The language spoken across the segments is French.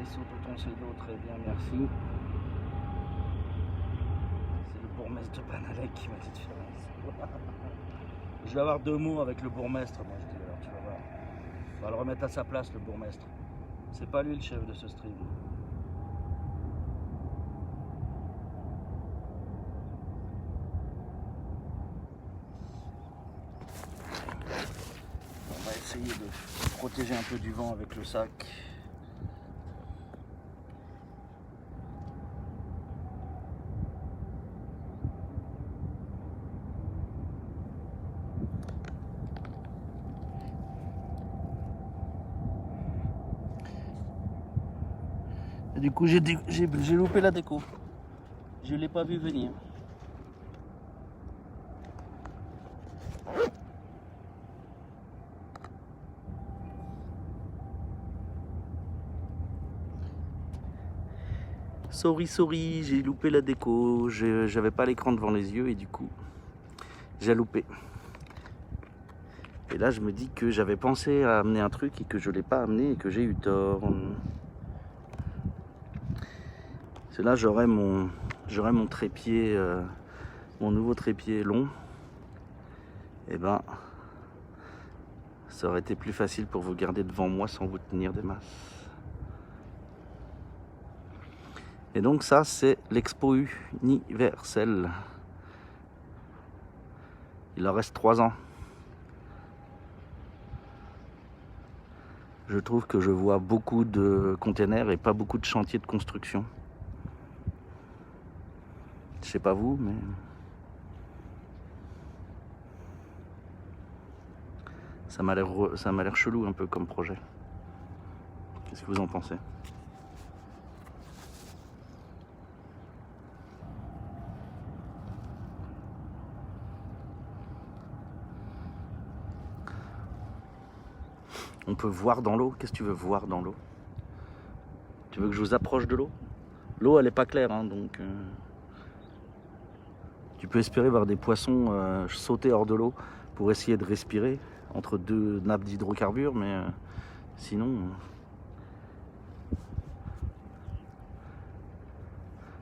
Vaisseau Toton très bien, merci. C'est le bourgmestre de Panalec qui m'a dit de faire ça. Je vais avoir 2 mots avec le bourgmestre, moi je dis, alors tu vas voir. On va le remettre à sa place, le bourgmestre. C'est pas lui le chef de ce stream. On va essayer de protéger un peu du vent avec le sac. Et du coup, j'ai loupé la déco. Je l'ai pas vu venir. Sorry, j'ai loupé la déco. J'avais pas l'écran devant les yeux et du coup, j'ai loupé. Et là, je me dis que j'avais pensé à amener un truc et que je l'ai pas amené et que j'ai eu tort. C'est là, j'aurai mon trépied, mon nouveau trépied long. Et ben, ça aurait été plus facile pour vous garder devant moi sans vous tenir des masses. Et donc ça, c'est l'Expo universelle. Il en reste 3 ans. Je trouve que je vois beaucoup de containers et pas beaucoup de chantiers de construction. Je sais pas vous, mais ça m'a l'air chelou un peu comme projet. Qu'est-ce que vous en pensez ? On peut voir dans l'eau. Qu'est-ce que tu veux voir dans l'eau ? Tu veux que je vous approche de l'eau ? L'eau, elle est pas claire, hein, donc tu peux espérer voir des poissons sauter hors de l'eau pour essayer de respirer entre 2 nappes d'hydrocarbures, mais sinon,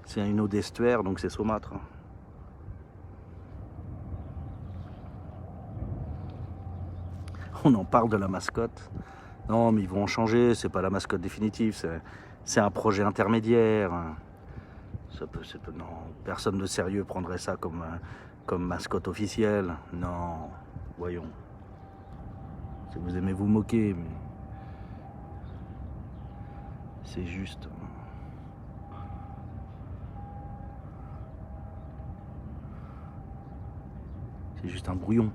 c'est une eau d'estuaire, donc c'est saumâtre. On en parle de la mascotte. Non, mais ils vont en changer, c'est pas la mascotte définitive, c'est un projet intermédiaire. Non, personne de sérieux prendrait ça comme mascotte officielle. Non, voyons. Si vous aimez vous moquer, mais c'est juste. C'est juste un brouillon.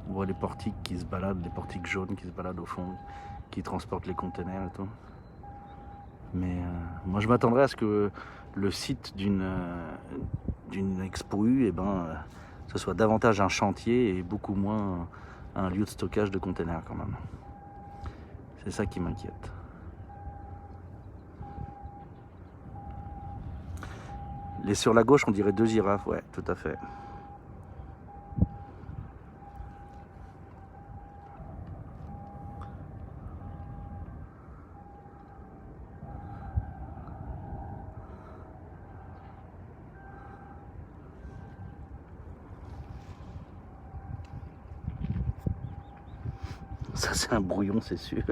On voit les portiques qui se baladent, les portiques jaunes qui se baladent au fond, qui transportent les containers et tout. Mais moi je m'attendrais à ce que le site d'une Expo U, ce soit davantage un chantier et beaucoup moins un lieu de stockage de containers quand même. C'est ça qui m'inquiète. Les sur la gauche, on dirait 2 girafes, ouais, tout à fait. Ça, c'est un brouillon, c'est sûr.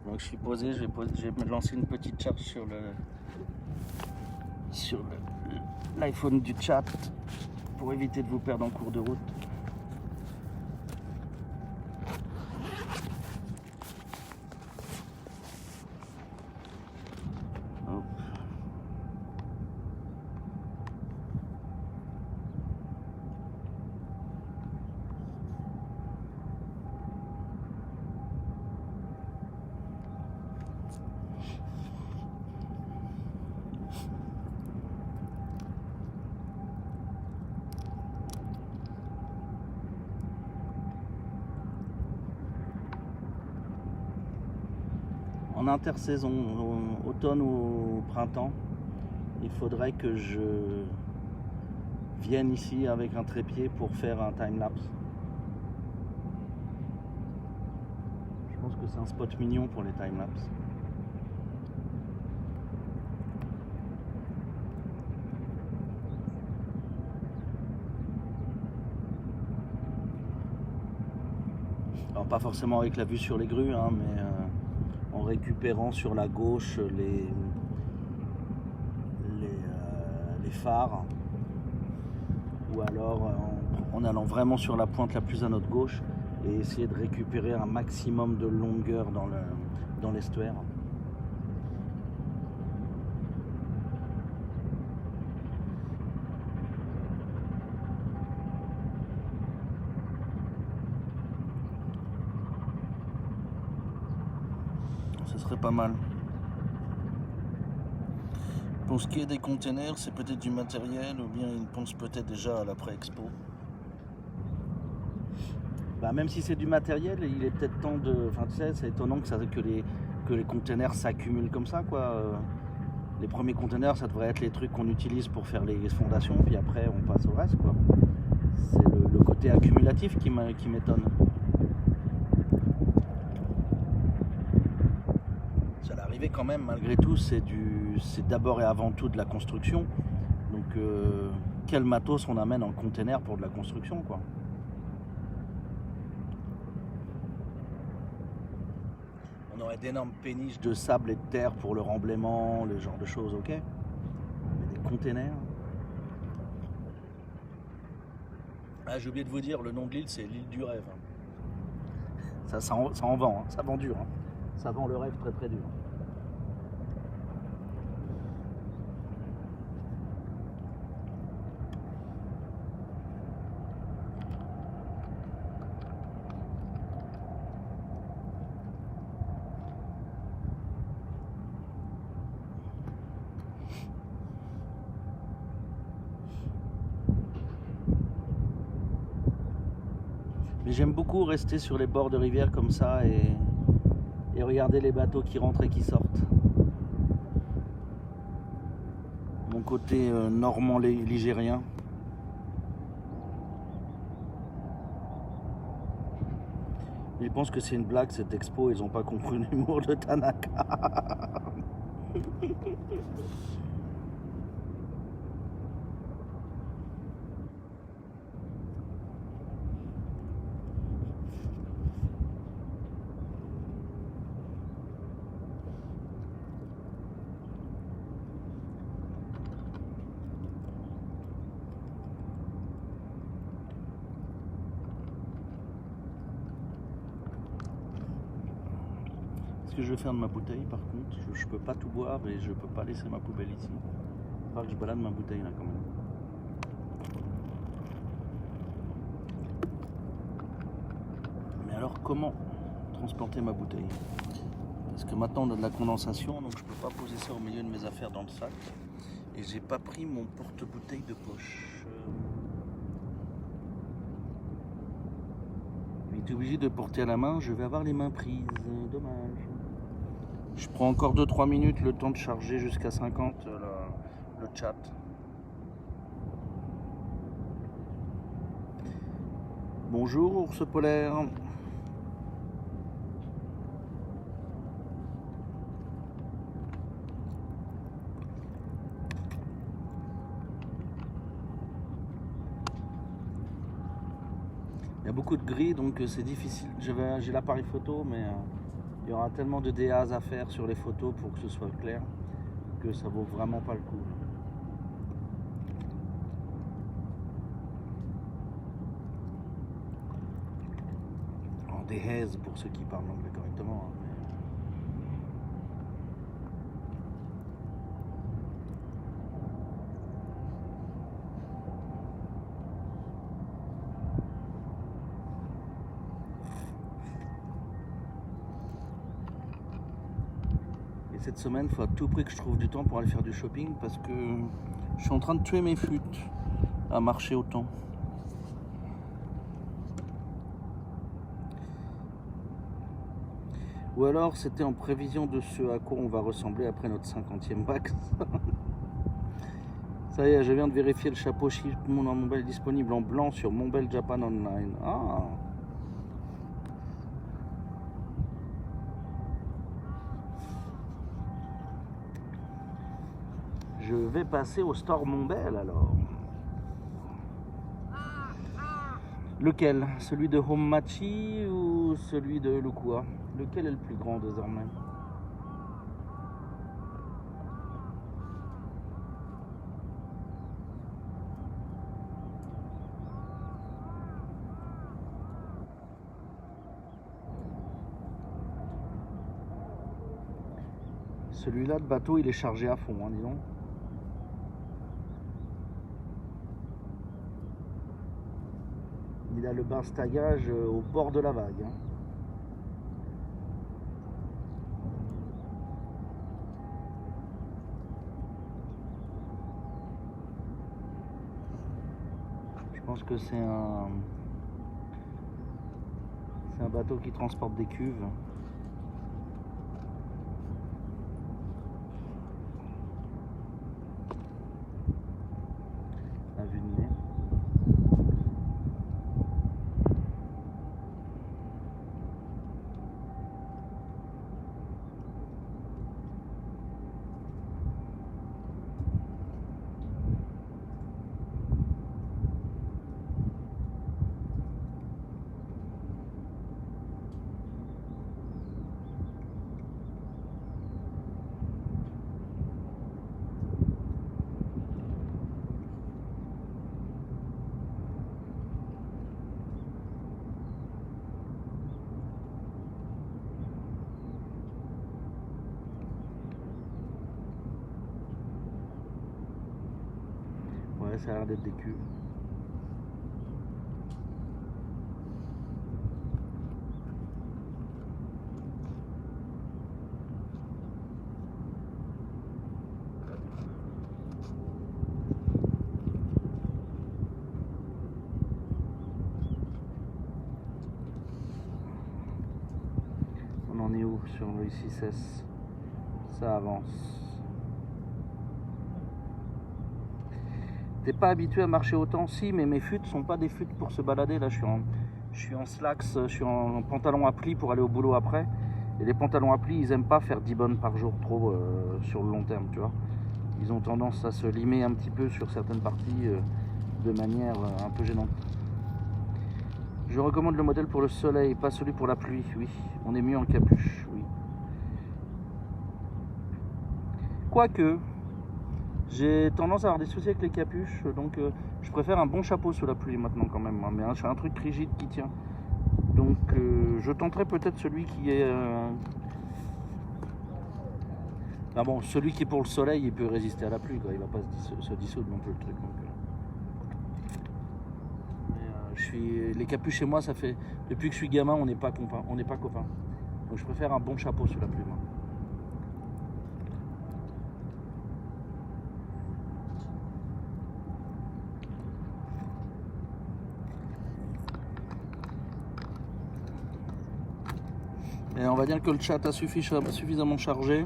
Donc je suis posé, je vais me lancer une petite charge sur l'iPhone du chat pour éviter de vous perdre en cours de route. Hop. En intersaison, automne ou au printemps, il faudrait que je vienne ici avec un trépied pour faire un time-lapse. Je pense que c'est un spot mignon pour les time-lapse. Alors pas forcément avec la vue sur les grues, hein, mais en récupérant sur la gauche les phares, ou alors en allant vraiment sur la pointe la plus à notre gauche et essayer de récupérer un maximum de longueur dans l'estuaire. Ce serait pas mal. Pour ce qui est des containers, c'est peut-être du matériel ou bien ils pensent peut-être déjà à l'après-expo. Bah, même si c'est du matériel, il est peut-être temps de... Enfin tu sais, c'est étonnant que les containers s'accumulent comme ça, quoi. Les premiers containers, ça devrait être les trucs qu'on utilise pour faire les fondations, puis après on passe au reste, quoi. C'est le côté accumulatif qui m'étonne. Ça l'arrivée quand même, malgré tout, c'est d'abord et avant tout de la construction. Donc quel matos on amène en container pour de la construction, quoi. On aurait d'énormes péniches de sable et de terre pour le remblaiement, le genre de choses, ok. Mais des containers. Ah, j'ai oublié de vous dire, le nom de l'île, c'est l'île du rêve. Ça en vend, hein. Ça vend dur. Hein. Ça vend le rêve très très dur. Mais j'aime beaucoup rester sur les bords de rivière comme ça et regarder les bateaux qui rentrent et qui sortent. Mon côté normand ligérien. Ils pensent que c'est une blague cette expo, ils n'ont pas compris l'humour de Tanaka. Ce que je vais faire de ma bouteille par contre, je peux pas tout boire et je peux pas laisser ma poubelle ici. Il faudra que je balade ma bouteille là quand même. Mais alors comment transporter ma bouteille? Parce que maintenant on a de la condensation, donc je peux pas poser ça au milieu de mes affaires dans le sac. Et j'ai pas pris mon porte-bouteille de poche. J'étais obligé de porter à la main, je vais avoir les mains prises, dommage. Je prends encore 2-3 minutes le temps de charger jusqu'à 50 le chat. Bonjour ours polaire. Il y a beaucoup de gris donc c'est difficile. J'ai l'appareil photo mais il y aura tellement de DAs à faire sur les photos pour que ce soit clair que ça vaut vraiment pas le coup. En DAs pour ceux qui parlent anglais correctement. Hein, mais... Cette semaine, il faut à tout prix que je trouve du temps pour aller faire du shopping parce que je suis en train de tuer mes flûtes à marcher autant. Ou alors c'était en prévision de ce à quoi on va ressembler après notre 50e vax. Ça y est, je viens de vérifier le chapeau Shipmoon Monbel disponible en blanc sur Monbel Japan Online. Ah. Je vais passer au store Monbel alors. Lequel? Celui de Hommachi ou celui de Lukua? Lequel est le plus grand désormais? Celui-là, le bateau, il est chargé à fond, hein, dis donc. Il a le bastagage au bord de la vague. Hein. Je pense que c'est un bateau qui transporte des cuves. À vue de nez. Ouais, ça a l'air d'être des cuves. On en est où sur le 6S? Ça avance. T'es pas habitué à marcher autant? Si, mais mes futes sont pas des futes pour se balader. Là, je suis en slacks, je suis en pantalon à plis pour aller au boulot après. Et les pantalons à plis, ils aiment pas faire 10 bonnes par jour trop sur le long terme, tu vois. Ils ont tendance à se limer un petit peu sur certaines parties de manière un peu gênante. Je recommande le modèle pour le soleil, pas celui pour la pluie, oui. On est mieux en capuche, oui. Quoique, j'ai tendance à avoir des soucis avec les capuches, donc je préfère un bon chapeau sous la pluie maintenant quand même, mais c'est un truc rigide qui tient. Donc je tenterai peut-être celui qui est... Ah bon, celui qui est pour le soleil, il peut résister à la pluie, quoi. Il va pas se dissoudre non plus le truc. Donc, les capuches chez moi, ça fait... Depuis que je suis gamin, on n'est pas copains. Donc je préfère un bon chapeau sous la pluie, moi. Et on va dire que le chat a suffisamment chargé.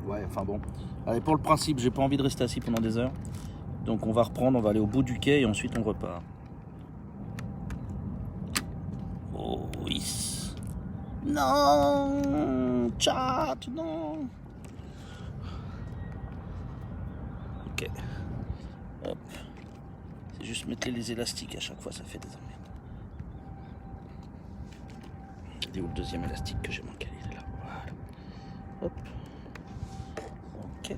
Ouais, enfin bon. Allez, pour le principe, j'ai pas envie de rester assis pendant des heures. Donc on va reprendre, on va aller au bout du quai et ensuite on repart. Oh oui. Non, chat, non. Ok. Hop. C'est juste mettre les élastiques à chaque fois, ça fait des emmerdes. Et où le deuxième élastique que j'ai manqué, il est là. Voilà. Hop. Ok.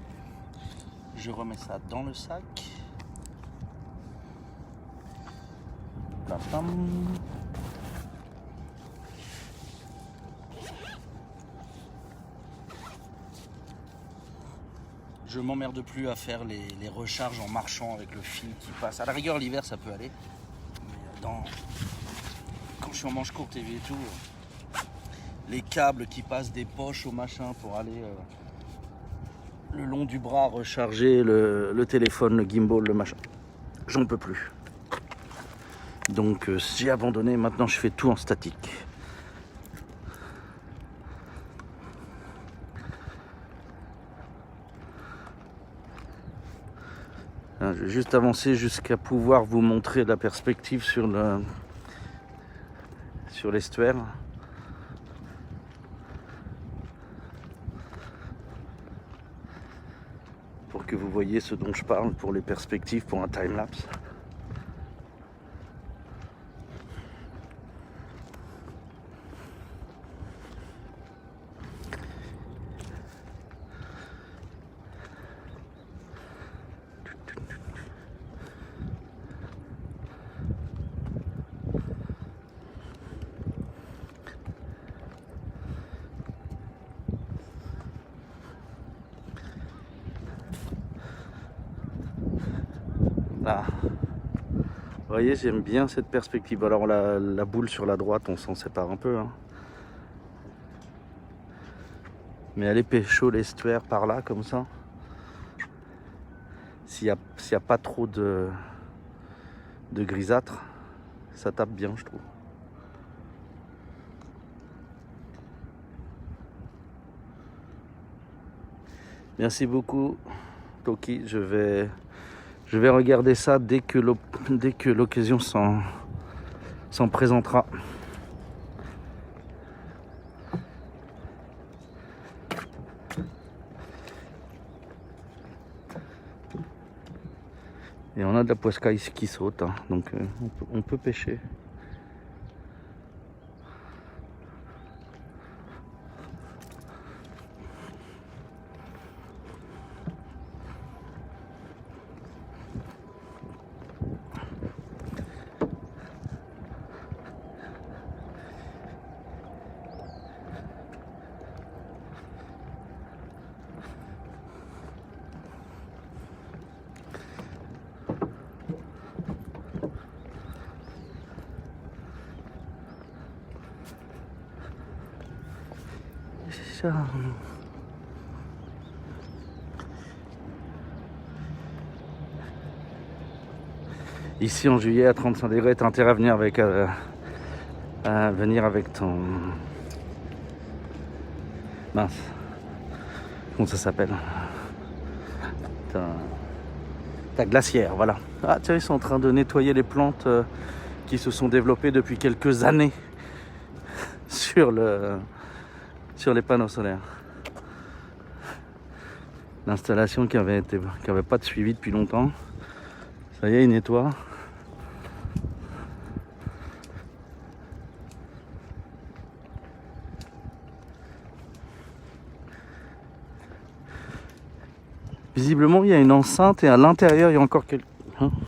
Je remets ça dans le sac. Pam, pam. Je m'emmerde plus à faire les recharges en marchant avec le fil qui passe. À la rigueur, l'hiver, ça peut aller. Mais quand je suis en manche courte et tout, les câbles qui passent des poches au machin pour aller le long du bras recharger le téléphone, le gimbal, le machin. J'en peux plus. Donc j'ai abandonné, maintenant je fais tout en statique. Je vais juste avancer jusqu'à pouvoir vous montrer la perspective sur l'estuaire. Pour que vous voyez ce dont je parle pour les perspectives pour un time-lapse. Là. Vous voyez, j'aime bien cette perspective. Alors la boule sur la droite, on s'en sépare un peu. Hein. Mais aller pécho l'estuaire par là, comme ça, s'il y a pas trop de grisâtre, ça tape bien, je trouve. Merci beaucoup, Toki. Je vais regarder ça dès que l'occasion s'en présentera. Et on a de la poiscaille ici qui saute, hein, donc on peut pêcher. Ici en juillet à 35 degrés, t'as intérêt à venir avec ton... Mince. Comment ça s'appelle? Ta glacière, voilà. Ah tiens, ils sont en train de nettoyer les plantes qui se sont développées depuis quelques années sur les panneaux solaires. L'installation qui avait pas de suivi depuis longtemps. Ça y est, il nettoie. Visiblement, il y a une enceinte et à l'intérieur, il y a encore quelques...